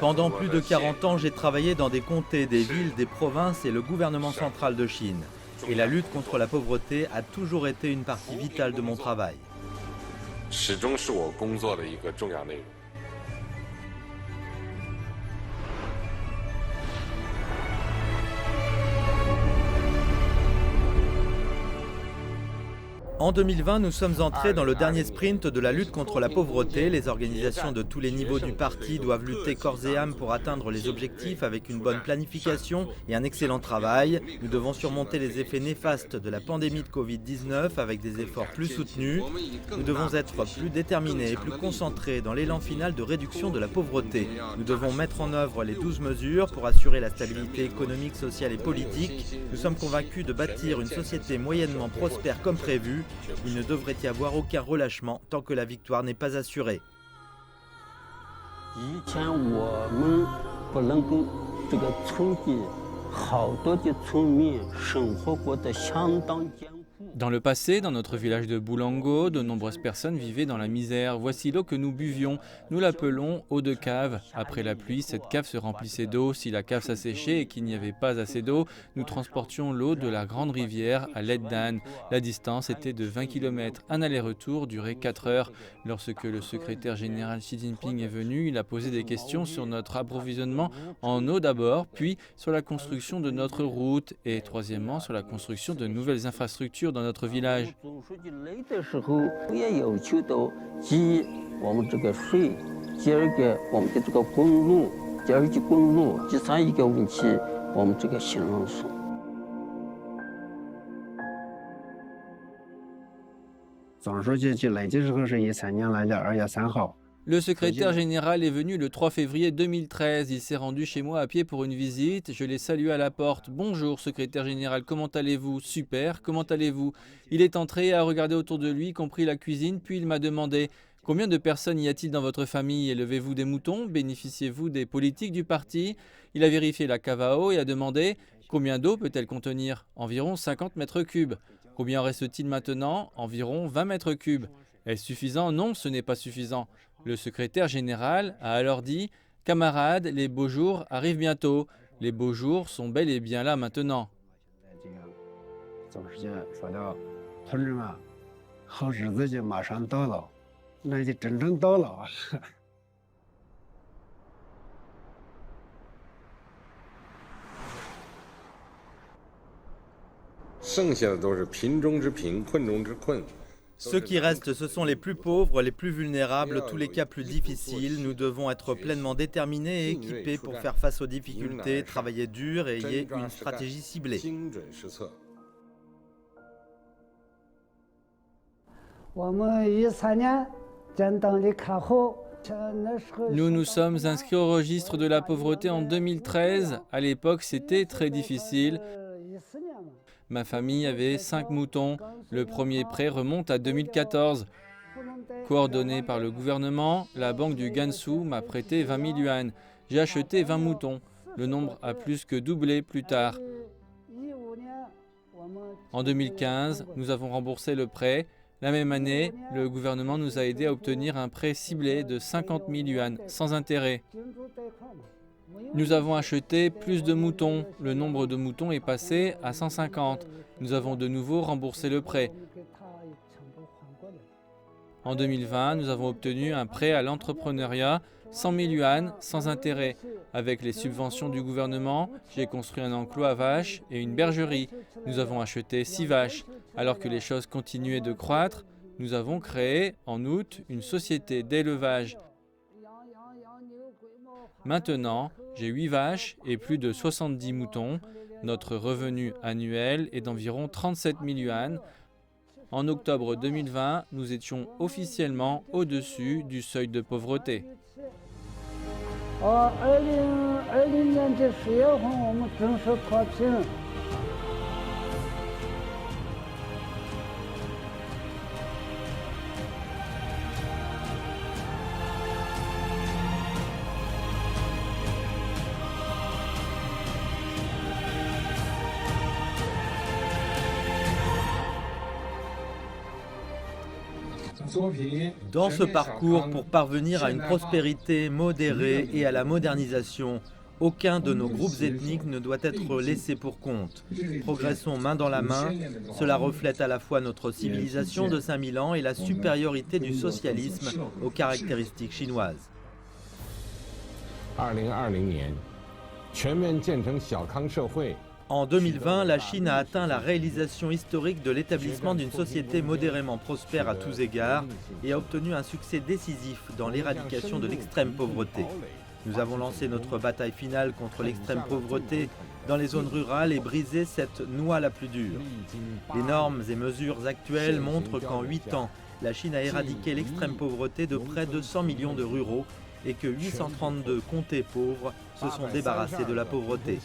Pendant plus de 40 ans, j'ai travaillé dans des comtés, des villes, des provinces et le gouvernement central de Chine. Et la lutte contre la pauvreté a toujours été une partie vitale de mon travail. En 2020, nous sommes entrés dans le dernier sprint de la lutte contre la pauvreté. Les organisations de tous les niveaux du parti doivent lutter corps et âme pour atteindre les objectifs avec une bonne planification et un excellent travail. Nous devons surmonter les effets néfastes de la pandémie de Covid-19 avec des efforts plus soutenus. Nous devons être plus déterminés et plus concentrés dans l'élan final de réduction de la pauvreté. Nous devons mettre en œuvre les 12 mesures pour assurer la stabilité économique, sociale et politique. Nous sommes convaincus de bâtir une société moyennement prospère comme prévu. Il ne devrait y avoir aucun relâchement tant que la victoire n'est pas assurée. Dans le passé, dans notre village de Boulango, de nombreuses personnes vivaient dans la misère. Voici l'eau que nous buvions. Nous l'appelons eau de cave. Après la pluie, cette cave se remplissait d'eau. Si la cave s'asséchait et qu'il n'y avait pas assez d'eau, nous transportions l'eau de la grande rivière à l'aide d'ânes. La distance était de 20 km. Un aller-retour durait 4 heures. Lorsque le secrétaire général Xi Jinping est venu, il a posé des questions sur notre approvisionnement en eau d'abord, puis sur la construction de notre route et troisièmement sur la construction de nouvelles infrastructures dans notre village. Le secrétaire général est venu le 3 février 2013. Il s'est rendu chez moi à pied pour une visite. Je l'ai salué à la porte. « Bonjour, secrétaire général, comment allez-vous ?»« Super, comment allez-vous » Il est entré et a regardé autour de lui, y compris la cuisine, puis il m'a demandé « Combien de personnes y a-t-il dans votre famille? Élevez-vous des moutons? Bénéficiez-vous des politiques du parti ?» Il a vérifié la cave à eau et a demandé « Combien d'eau peut-elle contenir ?»« Environ 50 mètres cubes. »« Combien en reste-t-il maintenant ?»« Environ 20 mètres cubes. »« Est-ce suffisant ? Non, ce n'est pas suffisant. » Le secrétaire général a alors dit « Camarades, les beaux jours arrivent bientôt. Les beaux jours sont bel et bien là maintenant. » Ceux qui restent, ce sont les plus pauvres, les plus vulnérables, tous les cas plus difficiles. Nous devons être pleinement déterminés et équipés pour faire face aux difficultés, travailler dur et ayer une stratégie ciblée. Nous nous sommes inscrits au registre de la pauvreté en 2013. À l'époque, c'était très difficile. Ma famille avait 5 moutons. Le premier prêt remonte à 2014. Coordonné par le gouvernement, la banque du Gansu m'a prêté 20 000 yuan. J'ai acheté 20 moutons. Le nombre a plus que doublé plus tard. En 2015, nous avons remboursé le prêt. La même année, le gouvernement nous a aidés à obtenir un prêt ciblé de 50 000 yuan, sans intérêt. Nous avons acheté plus de moutons. Le nombre de moutons est passé à 150. Nous avons de nouveau remboursé le prêt. En 2020, nous avons obtenu un prêt à l'entrepreneuriat, 100 000 yuan, sans intérêt. Avec les subventions du gouvernement, j'ai construit un enclos à vaches et une bergerie. Nous avons acheté 6 vaches. Alors que les choses continuaient de croître, nous avons créé, en août, une société d'élevage. Maintenant, j'ai 8 vaches et plus de 70 moutons. Notre revenu annuel est d'environ 37 000 yuan. En octobre 2020, nous étions officiellement au-dessus du seuil de pauvreté. Dans ce parcours, pour parvenir à une prospérité modérée et à la modernisation, aucun de nos groupes ethniques ne doit être laissé pour compte. Progressons main dans la main, cela reflète à la fois notre civilisation de 5000 ans et la supériorité du socialisme aux caractéristiques chinoises. En 2020, la Chine a atteint la réalisation historique de l'établissement d'une société modérément prospère à tous égards et a obtenu un succès décisif dans l'éradication de l'extrême pauvreté. Nous avons lancé notre bataille finale contre l'extrême pauvreté dans les zones rurales et brisé cette noix la plus dure. Les normes et mesures actuelles montrent qu'en 8 ans, la Chine a éradiqué l'extrême pauvreté de près de 100 millions de ruraux et que 832 comtés pauvres se sont débarrassés de la pauvreté.